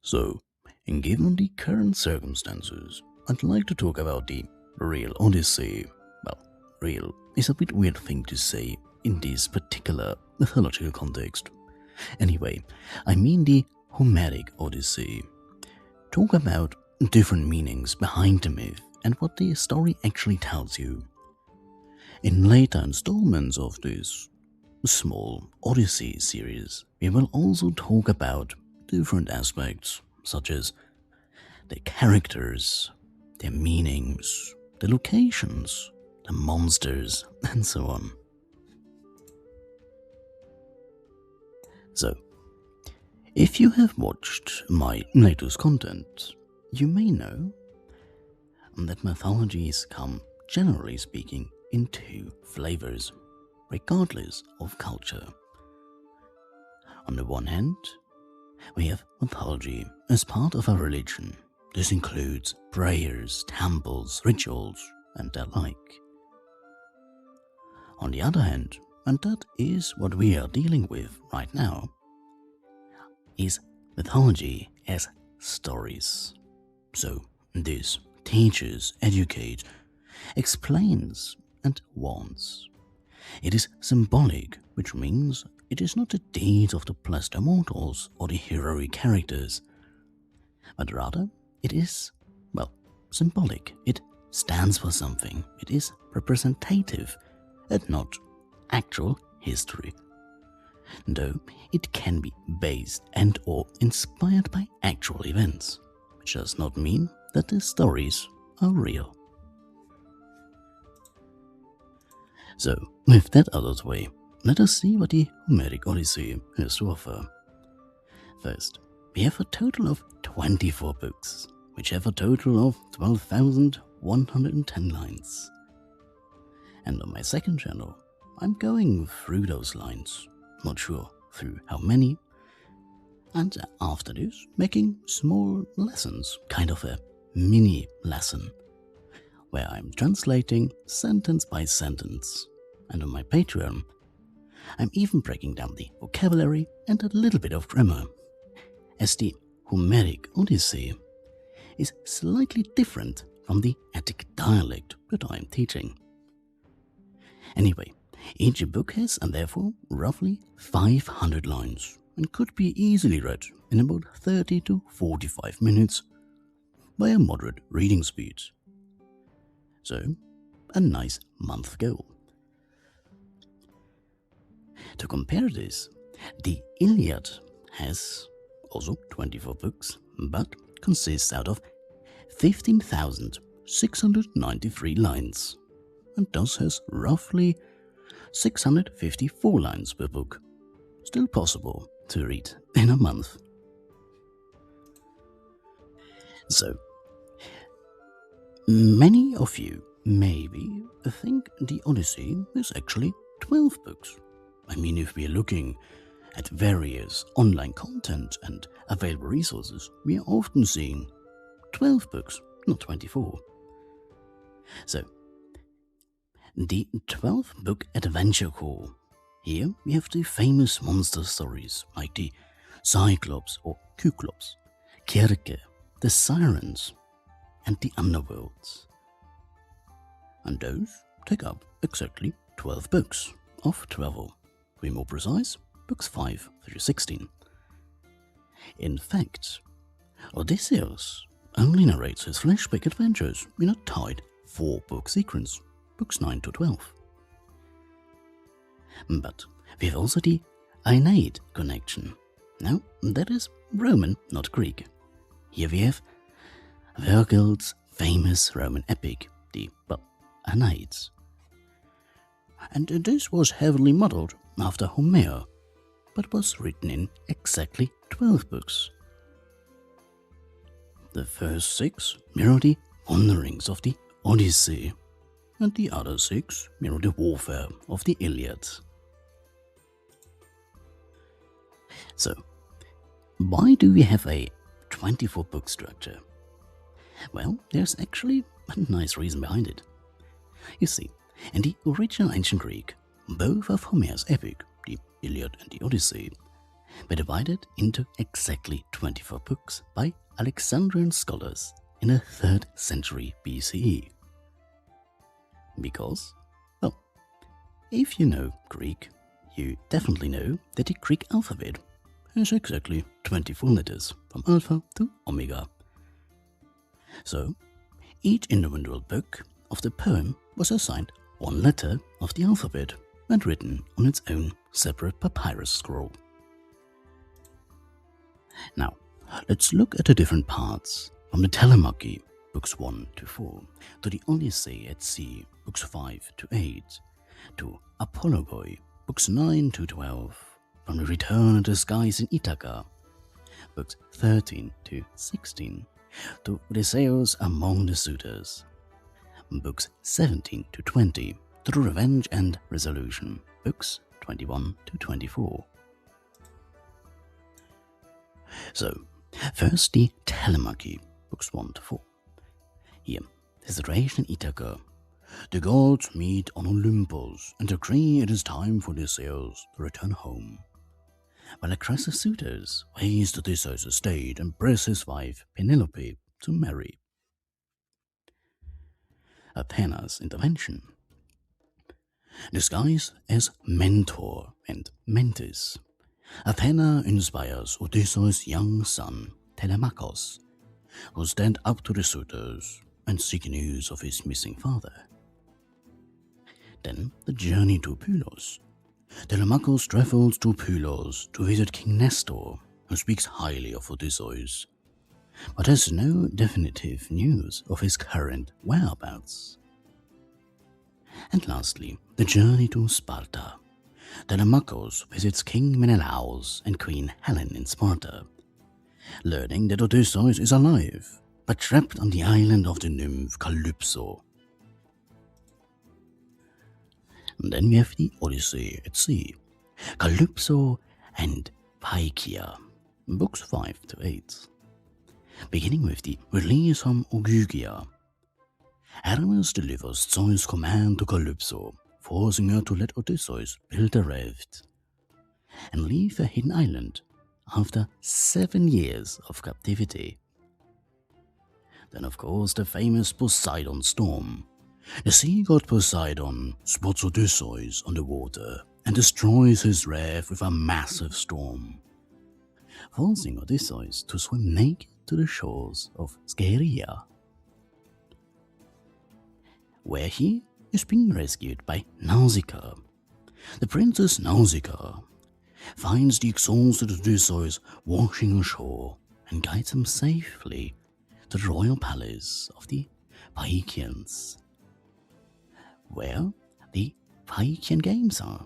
So, given the current circumstances, I'd like to talk about the real Odyssey. Well, real is a bit weird thing to say in this particular mythological context. Anyway, I mean the Homeric Odyssey. Talk about different meanings behind the myth and what the story actually tells you. In later installments of this small Odyssey series, we will also talk about different aspects such as the characters, their meanings, the locations, the monsters, and so on. So, if you have watched my latest content, you may know that mythologies come, generally speaking, in two flavors, regardless of culture. On the one hand, we have mythology as part of our religion. This includes prayers, temples, rituals, and the like. On the other hand, and that is what we are dealing with right now, is mythology as stories. So this teaches, educates, explains, and warns. It is symbolic, which means it is not the deeds of the blessed immortals or the heroic characters, but rather it is, well, symbolic. It stands for something. It is representative and not actual history. Though it can be based and or inspired by actual events, which does not mean that the stories are real. So, with that out of the way, let us see what the Homeric Odyssey has to offer. First, we have a total of 24 books, which have a total of 12,110 lines. And on my second channel, I'm going through those lines, not sure through how many, and after this, making small lessons, kind of a mini lesson, where I'm translating sentence by sentence. And on my Patreon, I'm even breaking down the vocabulary and a little bit of grammar, as the Homeric Odyssey is slightly different from the Attic dialect that I'm teaching. Anyway, each book has, and therefore, roughly 500 lines and could be easily read in about 30 to 45 minutes by a moderate reading speed. So, a nice month goal. To compare this, the Iliad has also 24 books, but consists out of 15,693 lines, and thus has roughly 654 lines per book. Still possible to read in a month. So, many of you maybe think the Odyssey is actually 12 books. I mean, if we're looking at various online content and available resources, we are often seeing 12 books, not 24. So, the 12-book adventure core. Here we have the famous monster stories like the Cyclops or Cyclops, Kirke, the Sirens, and the Underworlds. And those take up exactly 12 books of 12. To be more precise, books 5 through 16. In fact, Odysseus only narrates his flashback adventures in a tight 4-book sequence, books 9 to 12. But we have also the Aeneid connection. Now, that is Roman, not Greek. Here we have Virgil's famous Roman epic, the Aeneids. And this was heavily modeled after Homer, but was written in exactly 12 books. The first 6 mirror the wanderings of the Odyssey, and the other 6 mirror the warfare of the Iliad. So, why do we have a 24-book structure? Well, there's actually a nice reason behind it. You see, in the original ancient Greek, both of Homer's epic, the Iliad and the Odyssey, were divided into exactly 24 books by Alexandrian scholars in the 3rd century BCE. Because, well, if you know Greek, you definitely know that the Greek alphabet has exactly 24 letters from alpha to omega. So, each individual book of the poem was assigned one letter of the alphabet and written on its own separate papyrus scroll. Now, let's look at the different parts, from the Telemachy, books 1 to 4, to the Odyssey at Sea, books 5 to 8, to Apologoi, books 9 to 12, from the Return of the Skies in Ithaca, books 13 to 16, to Odysseus among the suitors, books 17 to 20, to the Revenge and Resolution, books 21 to 24. So, first the Telemachy, books 1 to 4. Here, the situation in Ithaca. The gods meet on Olympus and agree it is time for Odysseus to return home. While a crowd of suitors waste Odysseus' estate and press his wife Penelope to marry. Athena's intervention. Disguised as Mentor and Mentis, Athena inspires Odysseus' young son, Telemachus, who stand up to the suitors and seek news of his missing father. Then the journey to Pylos. Telemachus travels to Pylos to visit King Nestor, who speaks highly of Odysseus, but has no definitive news of his current whereabouts. And lastly, the journey to Sparta. Telemachus visits King Menelaus and Queen Helen in Sparta, learning that Odysseus is alive, but trapped on the island of the nymph Calypso. And then we have the Odyssey at Sea, Calypso and Phaecia, books 5 to 8. Beginning with the release from Ogygia. Hermes delivers Zeus' command to Calypso, forcing her to let Odysseus build a raft and leave a hidden island after 7 years of captivity. Then, of course, the famous Poseidon storm. The sea god Poseidon spots Odysseus on the water and destroys his raft with a massive storm, forcing Odysseus to swim naked to the shores of Scheria, where he is being rescued by Nausicaa. The princess Nausicaa finds the exhausted Odysseus washing ashore and guides him safely to the royal palace of the Phaeacians, where the Phaeacian games are.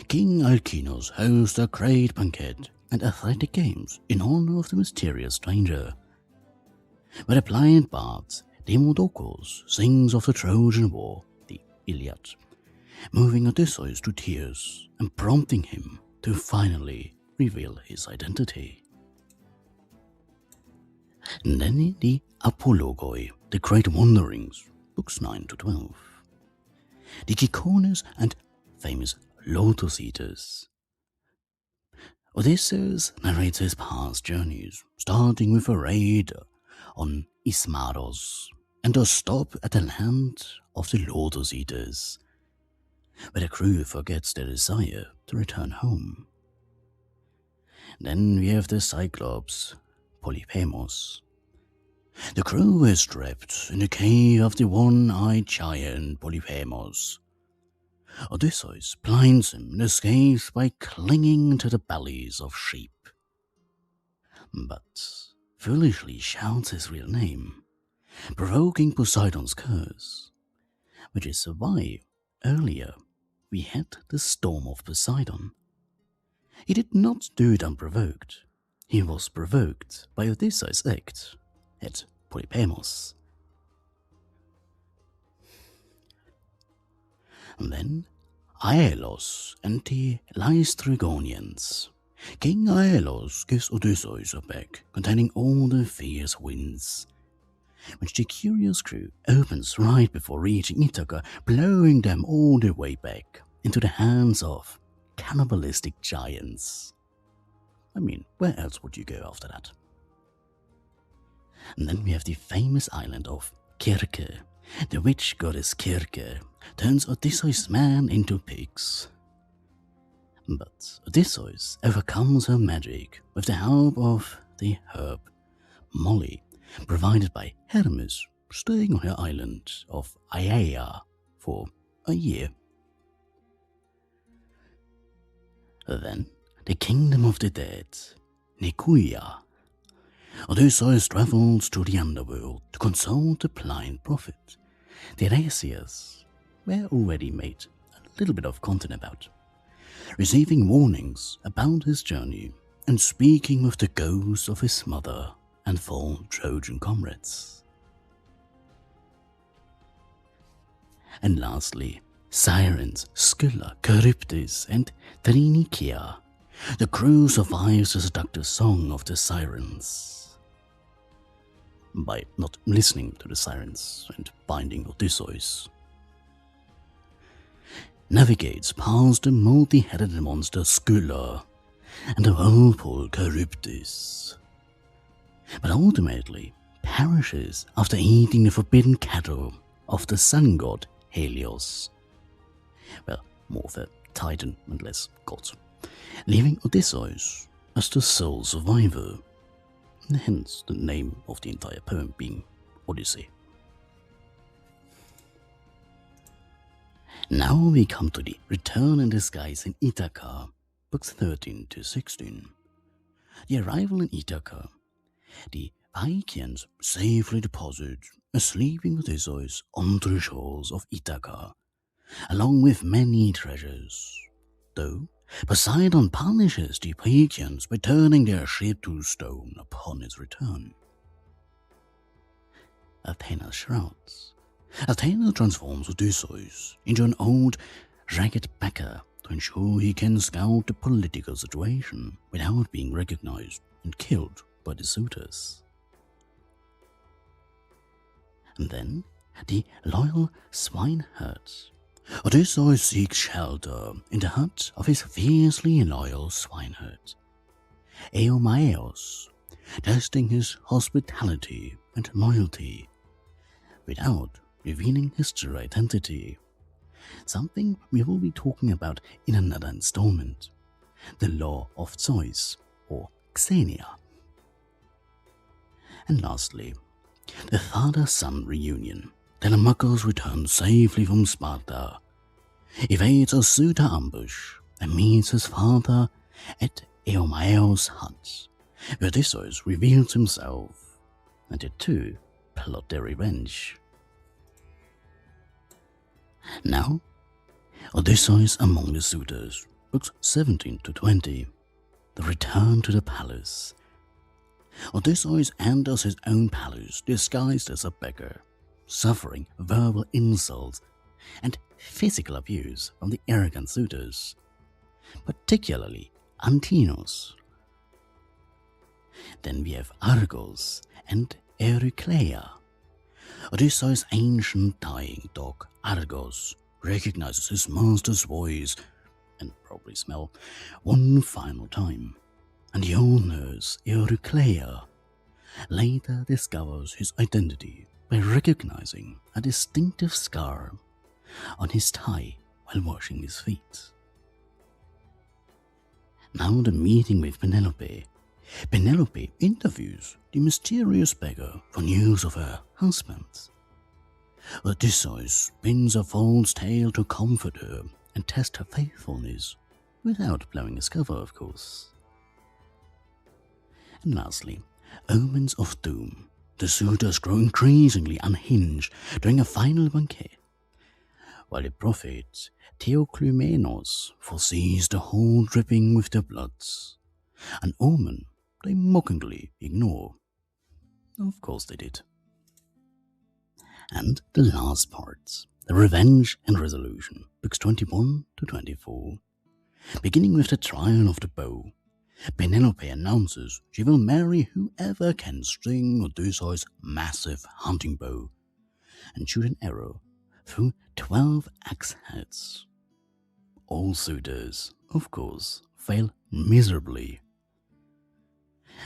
King Alcinous hosts a great banquet and athletic games in honor of the mysterious stranger, where the blind bard Demodocus sings of the Trojan War, the Iliad, moving Odysseus to tears and prompting him to finally reveal his identity. And then the Apologoi, the Great Wanderings, books 9 to 12. The Cicones and famous Lotus Eaters. Odysseus narrates his past journeys, starting with a raid on Ismaros and a stop at the land of the Lotus Eaters, where the crew forgets their desire to return home. Then we have the Cyclops, Polyphemus. The crew is trapped in the cave of the one-eyed giant Polyphemus. Odysseus blinds him and escapes by clinging to the bellies of sheep, but foolishly shouts his real name, provoking Poseidon's curse, which is why earlier we had the Storm of Poseidon. He did not do it unprovoked. He was provoked by Odysseus' act at Polyphemus. And then Aeolus and the Laestrygonians. King Aeolus gives Odysseus a bag containing all the fierce winds, which the curious crew opens right before reaching Ithaca, blowing them all the way back into the hands of cannibalistic giants. I mean, where else would you go after that? And then we have the famous island of Kirke. The witch goddess Kirke turns Odysseus' men into pigs. But Odysseus overcomes her magic with the help of the herb Molly, provided by Hermes, staying on her island of Aiaia for a year. Then, the kingdom of the dead, Nikuia. Odysseus travels to the underworld to consult the blind prophet. Tiresias were already made a little bit of content about, receiving warnings about his journey and speaking with the ghosts of his mother and fallen Trojan comrades. And lastly, Sirens, Scylla, Charybdis, and Trinicia. The crew survives the seductive song of the sirens by not listening to the sirens and binding Odysseus. Navigates past the multi-headed monster Scylla and the whirlpool Charybdis, but ultimately perishes after eating the forbidden cattle of the sun god Helios. Well, more of a titan and less god, leaving Odysseus as the sole survivor, hence the name of the entire poem being Odyssey. Now we come to the return in disguise in Ithaca, books 13 to 16. The arrival in Ithaca. The Phaeacians safely deposit a sleeping Odysseus onto the shores of Ithaca, along with many treasures, though Poseidon punishes the Phaeacians by turning their ship to stone upon its return. Athena's shrouds. Athena transforms Odysseus into an old, ragged beggar to ensure he can scout the political situation without being recognized and killed by the suitors. And then, the loyal swineherd. Odysseus seeks shelter in the hut of his fiercely loyal swineherd, Eumaeus, testing his hospitality and loyalty without revealing his true identity, something we will be talking about in another installment, the Law of Zeus, or Xenia. And lastly, the father-son reunion. Telemachus returns safely from Sparta, evades a suitor ambush, and meets his father at Eumaeus' hut, where Odysseus reveals himself, and the two plot their revenge. Now, Odysseus among the suitors, books 17 to 20. The return to the palace. Odysseus enters his own palace disguised as a beggar, suffering verbal insults and physical abuse from the arrogant suitors, particularly Antinous. Then we have Argos and Eurycleia. Odysseus' ancient dying dog Argos recognizes his master's voice and probably smell one final time, and the old nurse Eurycleia later discovers his identity by recognizing a distinctive scar on his thigh while washing his feet. Now the meeting with Penelope. Penelope interviews the mysterious beggar for news of her husband. Odysseus spins a false tale to comfort her and test her faithfulness, without blowing his cover, of course. And lastly, omens of doom. The suitors grow increasingly unhinged during a final banquet, while the prophet Theoclymenos foresees the hall dripping with their blood, an omen they mockingly ignore. Of course they did. And the last part, the revenge and resolution, books 21 to 24. Beginning with the trial of the bow, Penelope announces she will marry whoever can string Odysseus' massive hunting bow and shoot an arrow through 12 axe heads. All suitors, of course, fail miserably.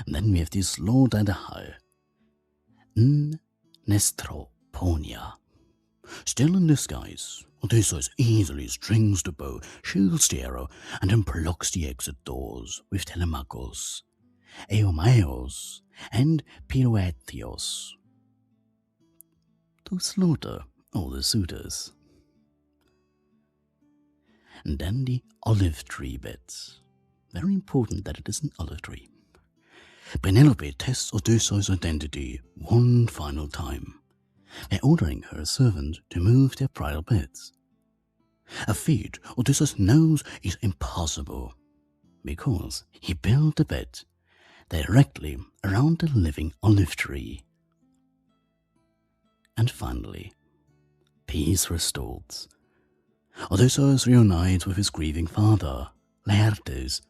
And then we have the slaughter at the high. Nestroponia. Still in disguise, Odysseus easily strings the bow, shields the arrow, and then blocks the exit doors with Telemachus, Eumaeus, and Pirouethios to slaughter all the suitors. And then the olive tree bit. Very important that it is an olive tree. Penelope tests Odysseus' identity one final time by ordering her servant to move their bridal beds. A feat Odysseus knows is impossible because he built the bed directly around the living olive tree. And finally, peace restored. Odysseus reunites with his grieving father, Laertes,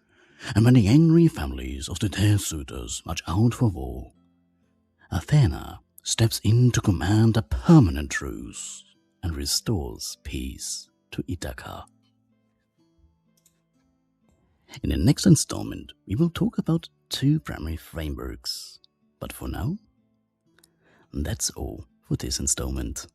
and when the angry families of the dead suitors march out for war, Athena steps in to command a permanent truce and restores peace to Ithaca. In the next installment, we will talk about 2 primary frameworks, but for now, that's all for this installment.